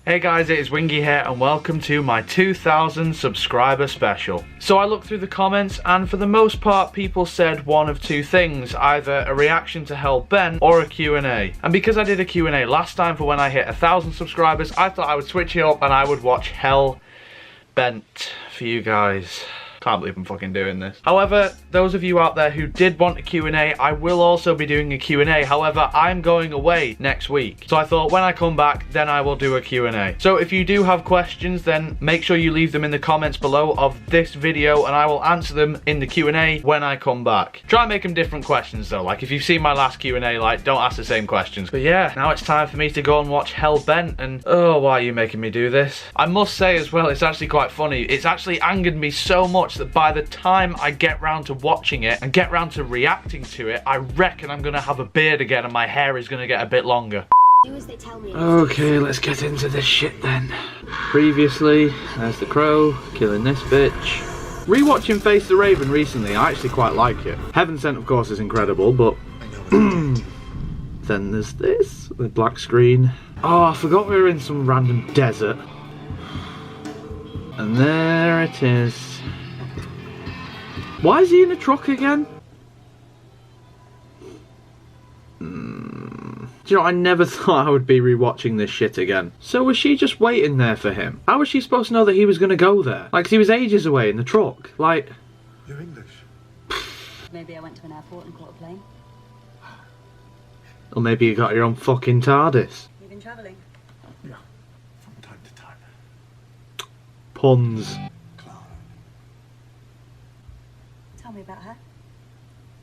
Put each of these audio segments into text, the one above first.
Hey guys, it is Wingy here and welcome to my 2000 subscriber special. So I looked through the comments and for the most part people said one of two things, either a reaction to Hell Bent or a Q&A. And because I did a Q&A last time for when I hit 1,000 subscribers, I thought I would switch it up and I would watch Hell Bent for you guys. Can't believe I'm fucking doing this. However, those of you out there who did want a Q&A, I will also be doing a Q&A. However, I'm going away next week. So I thought when I come back, then I will do a Q&A. So if you do have questions, then make sure you leave them in the comments below of this video and I will answer them in the Q&A when I come back. Try and make them different questions though. Like if you've seen my last Q&A, like don't ask the same questions. But yeah, now it's time for me to go and watch Hell Bent and oh, why are you making me do this? I must say as well, it's actually quite funny. It's actually angered me so much that by the time I get round to watching it and get round to reacting to it, I reckon I'm gonna have a beard again and my hair is gonna get a bit longer. Okay, let's get into this shit then. Previously, there's the crow, killing this bitch. Rewatching Face the Raven recently, I actually quite like it. Heaven Sent of course is incredible, but then there's this, the black screen. Oh, I forgot we were in some random desert. And there it is. Why is he in a truck again? Do you know, I never thought I would be rewatching this shit again. So was she just waiting there for him? How was she supposed to know that he was going to go there? Like, 'cause he was ages away in the truck. Like... You're English. Maybe I went to an airport and caught a plane. Or maybe you got your own fucking TARDIS. You've been travelling? Yeah, from time to time. Puns. Clara. Tell me about her.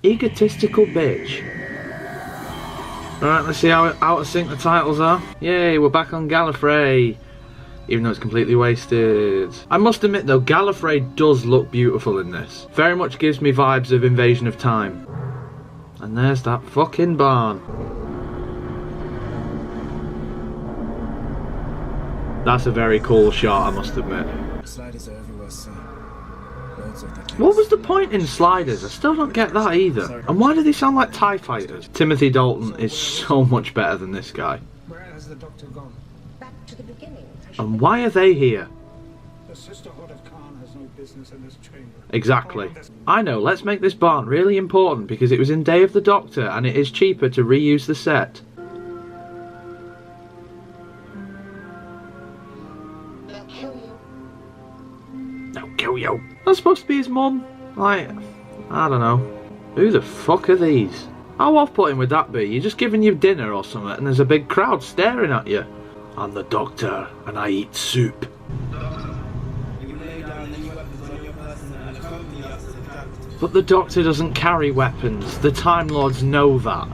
Egotistical bitch. Alright, let's see how out of sync the titles are. Yay, we're back on Gallifrey. Even though it's completely wasted. I must admit though, Gallifrey does look beautiful in this. Very much gives me vibes of Invasion of Time. And there's that fucking barn. That's a very cool shot, I must admit. Sliders are everywhere, sir. Loads of the What was the point in sliders? I still don't get that either. And why do they sound like TIE fighters? Timothy Dalton is so much better than this guy. Where has the doctor gone? Back to the beginning. And why are they here? The Sisterhood of Khan has no business in this chamber. Exactly. I know, let's make this barn really important because it was in Day of the Doctor and it is cheaper to reuse the set. They'll kill you. They'll kill you. That's supposed to be his mum. Like, I don't know. Who the fuck are these? How off-putting would that be? You're just giving you dinner or something and there's a big crowd staring at you. I'm the Doctor and I eat soup. But the Doctor doesn't carry weapons. The Time Lords know that.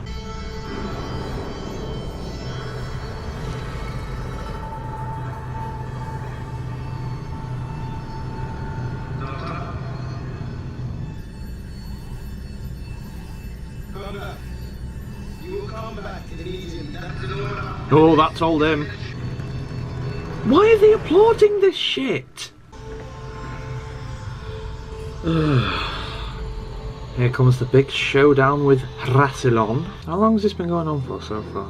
Oh, that told him. Why are they applauding this shit? Here comes the big showdown with Rassilon. How long has this been going on for so far?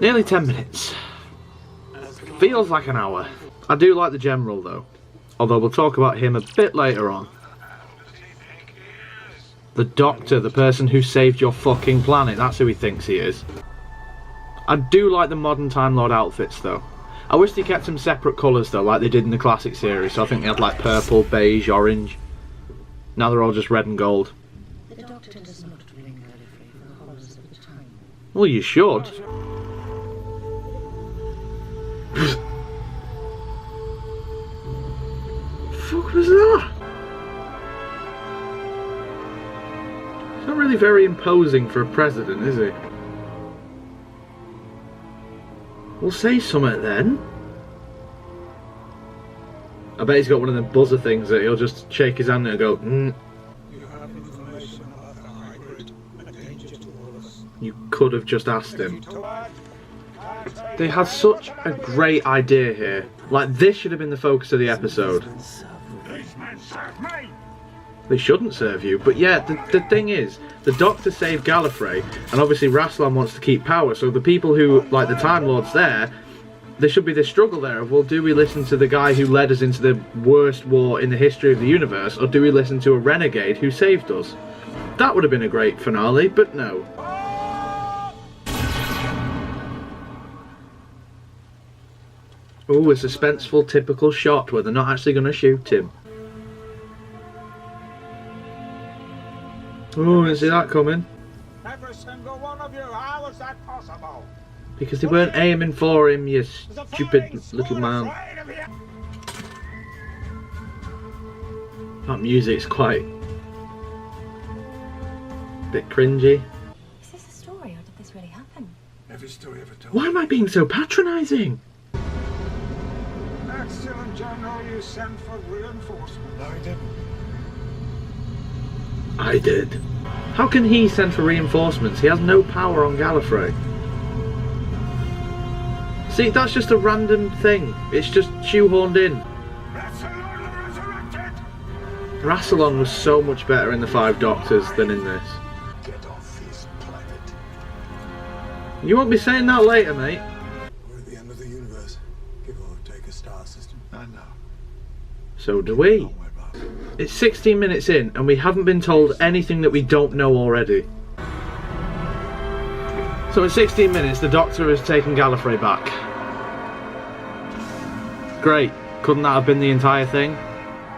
Nearly 10 minutes. Feels like an hour. I do like the General though. Although we'll talk about him a bit later on. The Doctor, the person who saved your fucking planet, that's who he thinks he is. I do like the modern Time Lord outfits though. I wish they kept them separate colours though, like they did in the classic series. So I think they had like purple, beige, orange. Now they're all just red and gold. The Doctor does not blame Gallifrey for the horrors of the time. Well, you should. Fuck was that? He's not really very imposing for a president, is he? We'll say something then. I bet he's got one of them buzzer things that he'll just shake his hand and go, You have information about the hybrid, a danger to all of us. You could have just asked him. They had such a great idea here. Like, this should have been the focus of the episode. They shouldn't serve you. But yeah, the thing is, the Doctor saved Gallifrey, and obviously Rassilon wants to keep power, so the people who, like the Time Lords there should be this struggle there of, well, do we listen to the guy who led us into the worst war in the history of the universe, or do we listen to a renegade who saved us? That would have been a great finale, but no. Ooh, a suspenseful typical shot where they're not actually going to shoot him. Ooh, didn't see that coming. Every single one of you, how is that possible? Because they weren't aiming for him, you stupid little man. That music's quite a bit cringy. Is this a story, or did this really happen? Every story ever told. Why am I being so patronising? Excellent, General. You sent for reinforcements. No, he didn't. I did. How can he send for reinforcements? He has no power on Gallifrey. See, that's just a random thing. It's just shoehorned in. Rassilon resurrected! Rassilon was so much better in the Five Doctors than in this. Get off his planet. You won't be saying that later, mate. We're at the end of the universe. Give or take a star system. I know. So do we. Don't worry about it. It's 16 minutes in and we haven't been told anything that we don't know already. So in 16 minutes the Doctor has taken Gallifrey back. Great. Couldn't that have been the entire thing?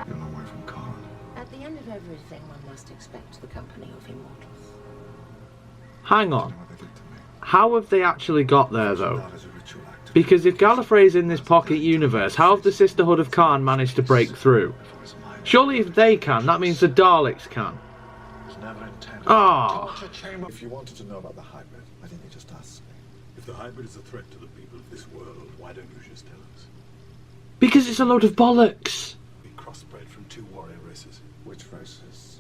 You're a long way from Khan. At the end of everything, one must expect the company of immortals. Hang You on. know what they did to me? How have they actually got there though? Not as a ritual act. Because if Gallifrey's in this pocket universe, how have the Sisterhood of Khan managed to break through? If I was alive, Surely if they can, that means the Daleks can. it was never intended. Ah. Torture chamber. If you wanted to know about the hybrid, why didn't you just ask me? If the hybrid is a threat to the people of this world, why don't you just tell us? Because it's a load of bollocks. We crossbred from two warrior races. Which races?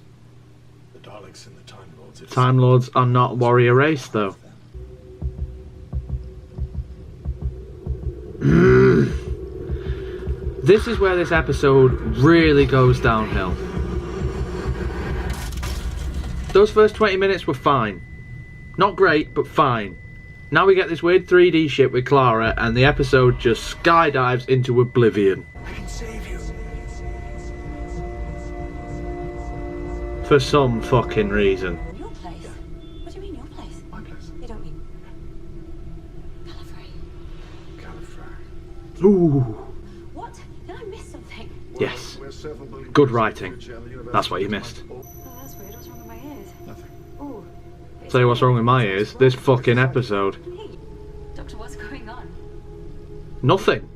The Daleks and the Time Lords. Time Lords are not warrior race though. This is where this episode really goes downhill. Those first 20 minutes were fine. Not great, but fine. Now we get this weird 3D shit with Clara and the episode just skydives into oblivion. I can save you. For some fucking reason. Your place? What do you mean, your place? My place. You don't mean Gallifrey? Gallifrey. Ooh. What? Did I miss something? Yes. Good writing. That's what you missed. Oh, that's weird. What's wrong with my ears? Nothing. Oh. Tell you what's wrong with my ears. This fucking episode. Hey, Doctor, what's going on? Nothing.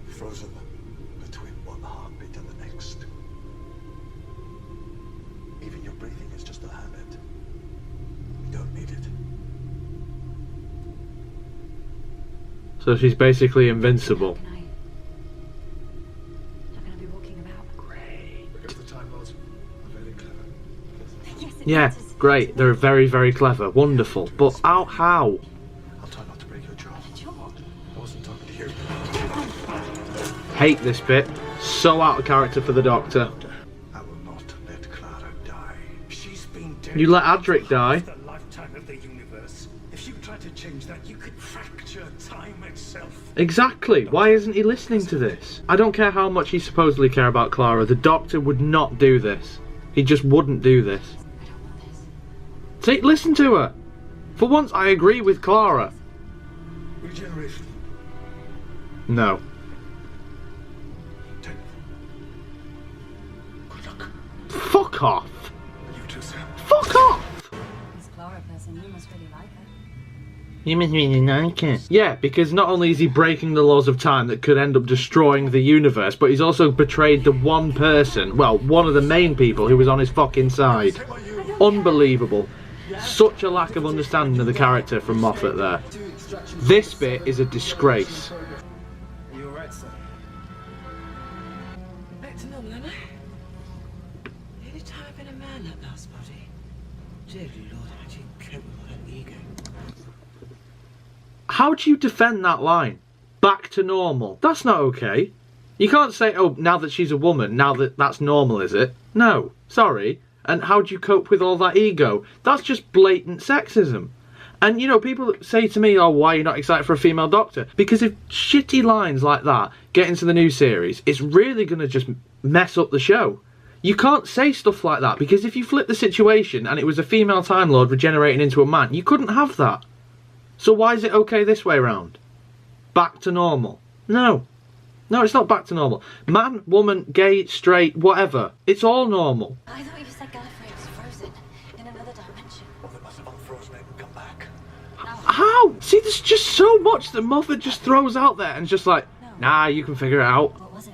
Frozen between one heartbeat and the next. Even your breathing is just a habit. You don't need it. So she's basically invincible. Can I? Not gonna be walking about. Great. Because the Time Lords are very clever. Yes, it Yeah, matters. great. They're very, very clever. Wonderful. But how? I'll try not to break your jaw. Sure. I wasn't talking to you. Hate this bit. So out of character for the Doctor. I will not let Clara die. She's been dead. You let Adric die. The lifetime of the universe. If you try to change that, you could fracture time itself. Exactly. Why isn't he listening to this? I don't care how much he supposedly care about Clara. The Doctor would not do this. He just wouldn't do this. I don't want this. See, listen to her. For once, I agree with Clara. Regeneration. No. Ten. Good luck. Fuck off. You too, Sam. Fuck off. This Clara person, you must really like her. You must really like it. Yeah, because not only is he breaking the laws of time that could end up destroying the universe, but he's also betrayed the one person, well, one of the main people who was on his fucking side. Unbelievable. Such a lack of understanding of the character from Moffat there. This bit is a disgrace. You're right, sir. Back to normal, am I? The only time I've been a man that last body. Dear Lord, how do you cope with my ego? How do you defend that line? Back to normal. That's not okay. You can't say, oh, now that she's a woman, now that that's normal, is it? No, sorry. And how do you cope with all that ego? That's just blatant sexism. And, you know, people say to me, oh, why are you not excited for a female Doctor? Because if shitty lines like that get into the new series, it's really going to just mess up the show. You can't say stuff like that, because if you flip the situation and it was a female Time Lord regenerating into a man, you couldn't have that. So why is it okay this way round? Back to normal? No. No, it's not back to normal. Man, woman, gay, straight, whatever. It's all normal. I thought you said Gallifrey was frozen in another dimension. Well, they must have unfrozen it and come back. How? See, there's just so much that Moffat just throws out there and just like, nah, you can figure it out. What was it?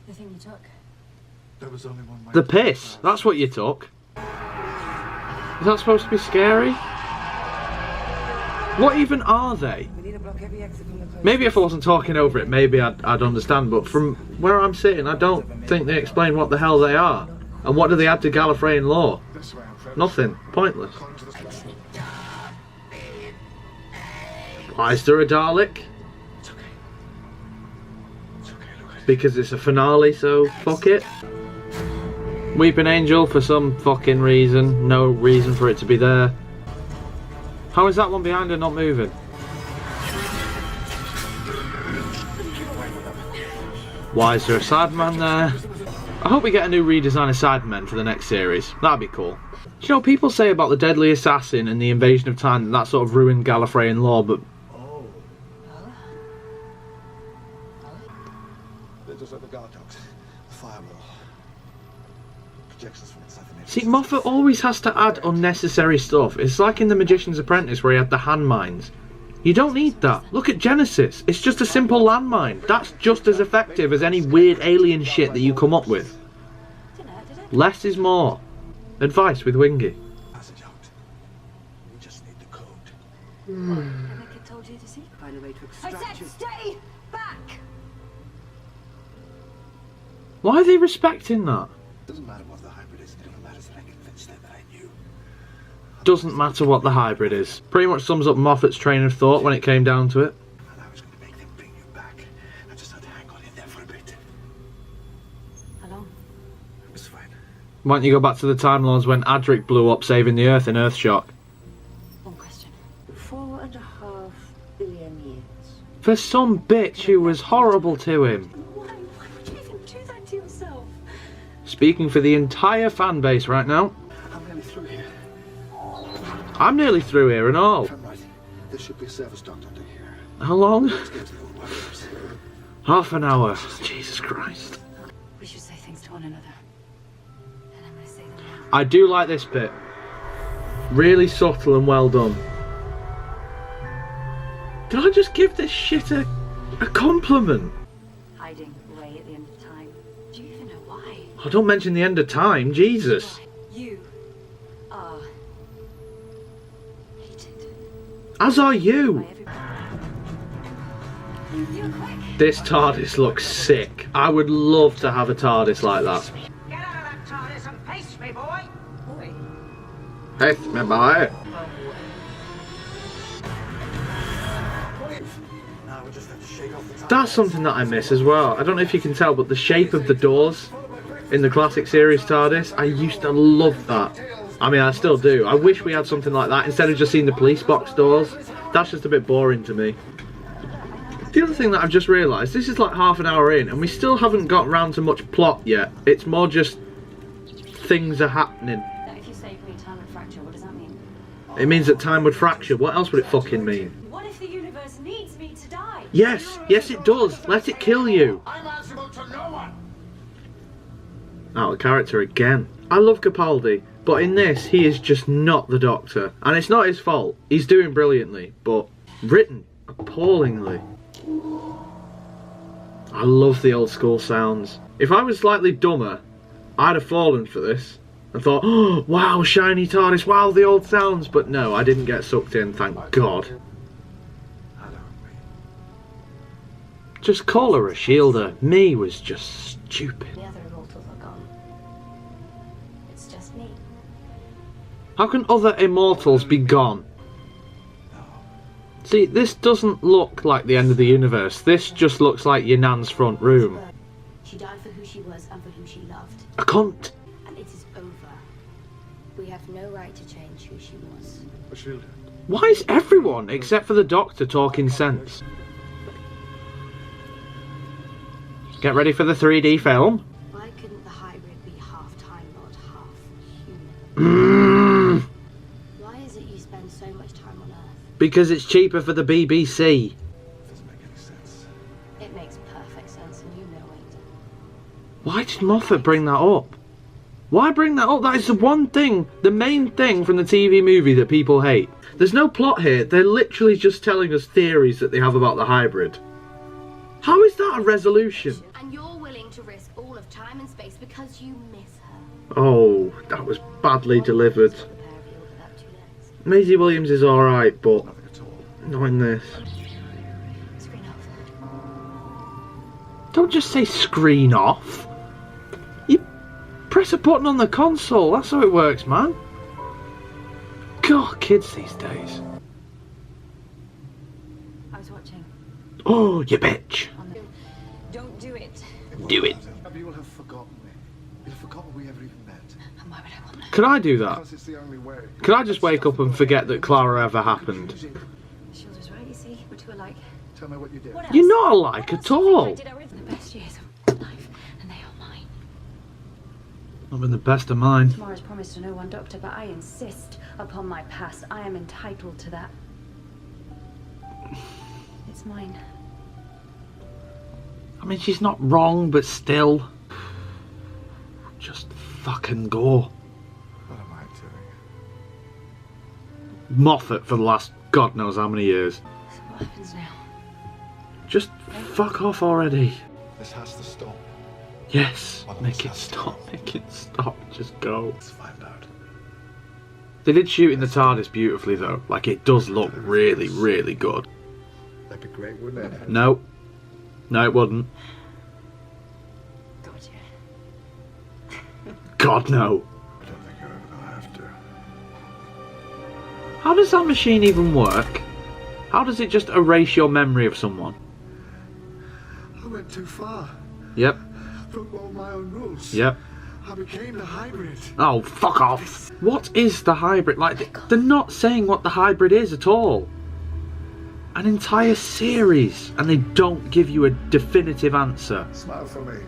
The thing you took? There was only one way. The piss. That's what you took. Is that supposed to be scary? What even are they? We need to block every exit from the coast. Maybe if I wasn't talking over it, maybe I'd understand, but from where I'm sitting, I don't think they explain what the hell they are. And what do they add to Gallifreyan lore? This way, I'm Nothing. Pointless. according to this. Why is there a Dalek? It's okay. It's okay, look. Because it's a finale, so fuck it. Weeping Angel for some fucking reason. No reason for it to be there. How is that one behind her not moving? Why is there a Sideman there? I hope we get a new redesign of Sidemen for the next series. That'd be cool. Do you know, people say about the Deadly Assassin and the Invasion of Time that sort of ruined Gallifreyan lore, but They're just like the guard dogs. The firewall. Projections from inside the Matrix. see, Moffat always has to add unnecessary stuff. It's like in The Magician's Apprentice where he had the hand mines. You don't need that. Look at Genesis. It's just a simple landmine. That's just as effective as any weird alien shit that you come up with. Didn't it? Did it? Less is more. Advice with Wingy. Passage out. We just need the code. And the kid told you to see? Find a way to I extract said you. stay back! Why are they respecting that? Doesn't matter what the hybrid is. It only matters that I convinced them that I knew. Doesn't matter what the hybrid is. Pretty much sums up Moffat's train of thought when it came down to it. And I was going to make them bring you back. I just had to hang on in there for a bit. How long? It was fine. Why don't you go back to the Time Lords when Adric blew up saving the Earth in Earthshock? One question. 4.5 billion years. For some bitch who was horrible to him. Why? Why would you even do that to yourself? Speaking for the entire fan base right now. I'm nearly through here. I'm nearly through here and all. If I'm right, there should be a service doctor under here. How long? Let's get to the old workers. Half an hour. Jesus Christ. We should say things to one another. And I'm going to say them now. I do like this bit. Really subtle and well done. Did I just give this shit a compliment? Hiding away at the end of time. Do you even know why? Oh, don't mention the end of time, Jesus. You are hated As are by you. everybody. You're quick. This TARDIS looks sick. I would love to have a TARDIS like that. Get out of that TARDIS and face me, boy! Boy. Hey, my boy. Now we just have to shake off the time. That's something that I miss as well. I don't know if you can tell, but the shape of the doors in the classic series TARDIS, I used to love that. I mean, I still do. I wish we had something like that instead of just seeing the police box doors. That's just a bit boring to me. The other thing that I've just realised, this is like half an hour in and we still haven't got round to much plot yet. It's more just things are happening. Now, if you say agree time would fracture, what does that mean? It means that time would fracture. What else would it fucking mean? What if the universe needs me to die? Yes, yes it does. Let it kill you. I'm answerable to no one. Out of character again. I love Capaldi, but in this he is just not the Doctor. And it's not his fault. He's doing brilliantly, but written appallingly. I love the old school sounds. If I was slightly dumber, I'd have fallen for this and thought, oh, wow, shiny TARDIS, wow, the old sounds. But no, I didn't get sucked in, thank God. Hello, me. Just call her a shielder. Me was just stupid. The other immortals are gone. It's just me. How can other immortals be gone? See, this doesn't look like the end of the universe. This just looks like your nan's front room. She died for who she was and for who she loved. A cunt. shield. Why is everyone, except for the Doctor, talking sense? Get ready for the 3D film. Why couldn't the hybrid be half Time Lord, half human? Why is it you spend so much time on Earth? Because it's cheaper for the BBC. Doesn't make any sense. It makes perfect sense, and you know it. Why did Moffat bring that up? Why bring that up? That is the one thing, the main thing from the TV movie that people hate. There's no plot here. They're literally just telling us theories that they have about the hybrid. How is that a resolution? And you're willing to risk all of time and space because you miss her. Oh, that was badly delivered. What a pair of you without 2 legs. Maisie Williams is alright, but Nothing at all. not in this. Screen off. Don't just say screen off. You press a button on the console. That's how it works, man. God, kids these days. I was watching. Oh, you bitch. Don't do it. Do it. You will have forgotten me. You'll have forgotten we ever even met. And why would I want that? Could I do that? Because it's the only way. Could I just wake up and forget that Clara ever happened? Shield was right, you see. We're two alike. Tell me what you did. What else? You're not alike What at else do you think all. I did? I lived the best years of my life, and they are mine. Not been the best of mine. Tomorrow's promised to no one, Doctor, but I insist upon my past. I am entitled to that. It's mine. I mean, she's not wrong, but still. Just fucking go. What am I doing? Moffat for the last God knows how many years. So what happens now? Just fuck off already. This has to stop. Yes, Well, make it let's stop, make it stop, just go. Let's find out. They did shoot in the TARDIS beautifully though, like it does look really, really good. That'd be great, wouldn't it? No, no it wouldn't. Gotcha. God no. I don't think you're ever gonna have to. How does that machine even work? How does it just erase your memory of someone? I went too far. Yep, Broke all my own rules. yep. I became the hybrid. Oh, fuck off. What is the hybrid? Like, they're not saying what the hybrid is at all. An entire series, and they don't give you a definitive answer. Smile for me.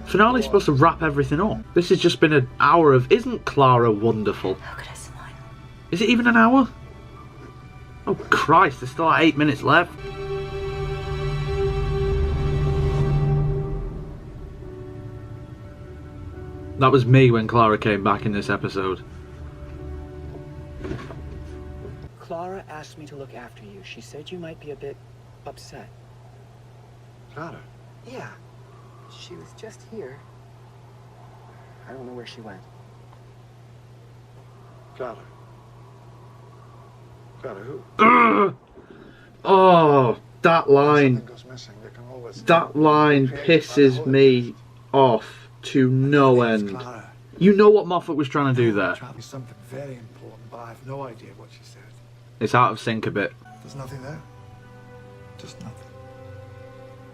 Finale's supposed to wrap everything up. This has just been an hour of, isn't Clara wonderful? How could I smile? Is it even an hour? Oh Christ, there's still like 8 minutes left. That was me when Clara came back in this episode. Clara asked me to look after you. She said you might be a bit upset. Clara. Yeah. She was just here. I don't know where she went. Clara. Clara, who? Ugh! Oh, that line. Something goes missing. They can always That line pisses me off to no It's end. Clara. You know what Moffat was trying to do there. Trying to be something very important, but I have no idea what she said. It's out of sync a bit. There's nothing there. Just nothing.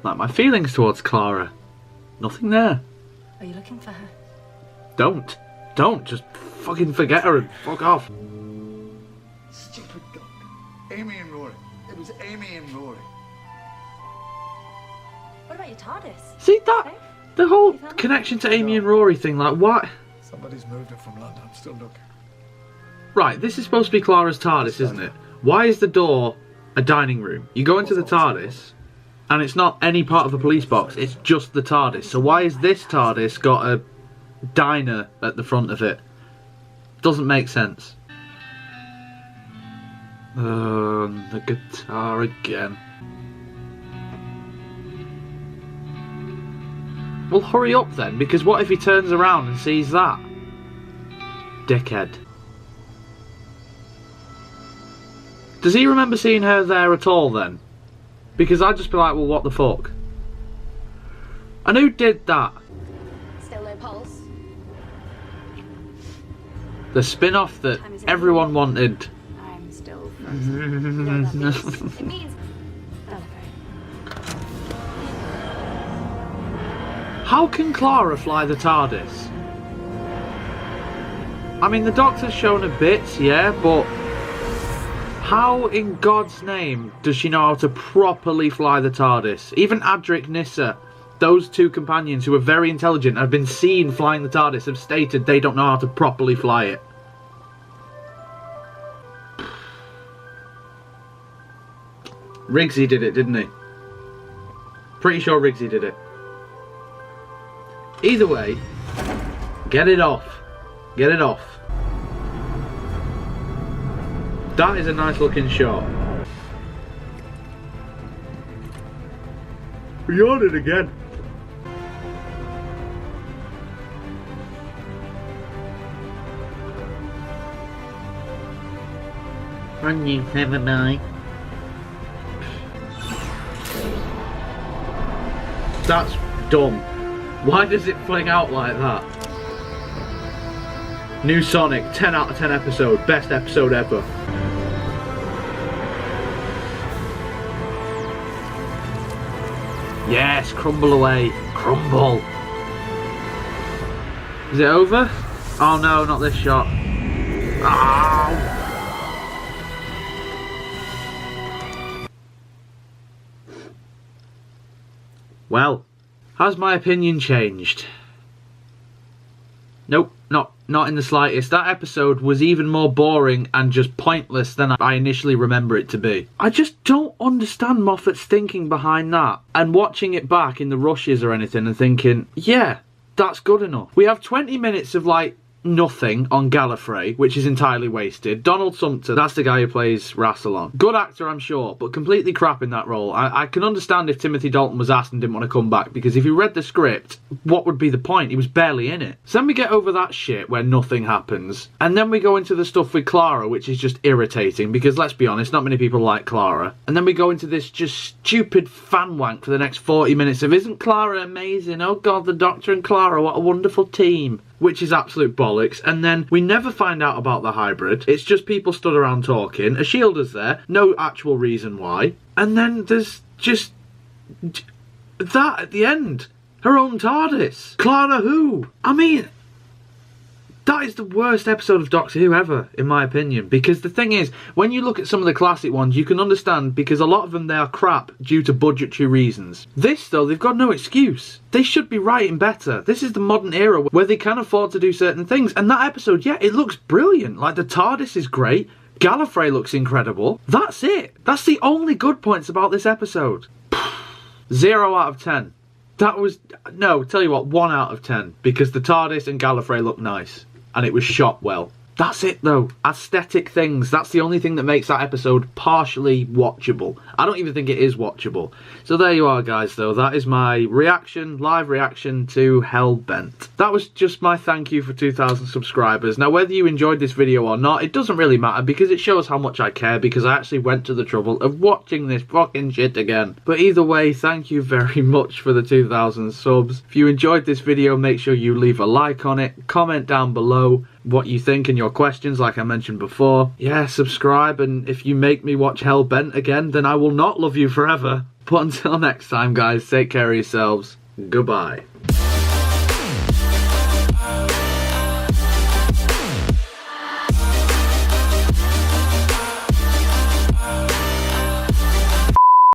Like my feelings towards Clara. Nothing there. Are you looking for her? Don't. Don't. Just fucking forget her and fuck off. Stupid dog. Amy and Rory. It was Amy and Rory. What about your TARDIS? See that? Okay. The whole connection to Amy and Rory thing, like what? Somebody's moved it from London. I'm still looking. Right, this is supposed to be Clara's TARDIS, isn't it? Why is the door a dining room? You go into the TARDIS, and it's not any part of the police box, it's just the TARDIS. So why is this TARDIS got a diner at the front of it? Doesn't make sense. The guitar again. Well, hurry up then, because what if he turns around and sees that? Dickhead. Does he remember seeing her there at all then? Because I'd just be like, well, what the fuck? And who did that? Still no pulse. The spin-off that everyone wanted. I'm still frozen. You know what that means? It means Gallifrey. How can Clara fly the TARDIS? I mean, the Doctor's shown a bit, yeah, but How in God's name does she know how to properly fly the TARDIS? Even Adric Nissa, those two companions who are very intelligent and have been seen flying the TARDIS, have stated they don't know how to properly fly it. Riggsy did it, didn't he? Pretty sure Riggsy did it. Either way, get it off. Get it off. That is a nice looking shot. We're on it again. Run you clever boy. That's dumb. Why does it fling out like that? New Sonic, 10 out of 10 episode. Best episode ever. Yes, crumble away. Crumble. Is it over? Oh no, not this shot. Oh. Well, has my opinion changed? Nope, not in the slightest. That episode was even more boring and just pointless than I initially remember it to be. I just don't understand Moffat's thinking behind that, and watching it back in the rushes or anything and thinking, yeah, that's good enough. We have 20 minutes of like nothing on Gallifrey, which is entirely wasted. Donald Sumpter, that's the guy who plays Rassilon. Good actor, I'm sure, but completely crap in that role. I can understand if Timothy Dalton was asked and didn't want to come back, because if you read the script, what would be the point? He was barely in it. So then we get over that shit where nothing happens, and then we go into the stuff with Clara, which is just irritating, because let's be honest, not many people like Clara. And then we go into this just stupid fan wank for the next 40 minutes of, isn't Clara amazing? Oh god, the Doctor and Clara, what a wonderful team. Which is absolute bollocks, and then we never find out about the hybrid. It's just people stood around talking. A shielder's there, no actual reason why. And then there's just that at the end. Her own TARDIS. Clara who? I mean, that is the worst episode of Doctor Who ever, in my opinion. Because the thing is, when you look at some of the classic ones, you can understand, because a lot of them, they are crap due to budgetary reasons. This, though, they've got no excuse. They should be writing better. This is the modern era where they can afford to do certain things. And that episode, yeah, it looks brilliant. Like, the TARDIS is great. Gallifrey looks incredible. That's it. That's the only good points about this episode. 0 out of 10. That was... No, tell you what, 1 out of 10. Because the TARDIS and Gallifrey look nice. And it was shot well. That's it though. Aesthetic things. That's the only thing that makes that episode partially watchable. I don't even think it is watchable. So there you are, guys, though. That is my reaction, live reaction to Hellbent. That was just my thank you for 2,000 subscribers. Now, whether you enjoyed this video or not, it doesn't really matter, because it shows how much I care, because I actually went to the trouble of watching this fucking shit again. But either way, thank you very much for the 2,000 subs. If you enjoyed this video, make sure you leave a like on it, comment down below what you think and your questions, like I mentioned before. Yeah, subscribe, and if you make me watch Hellbent again, then I will not love you forever. But until next time, guys, take care of yourselves. Goodbye.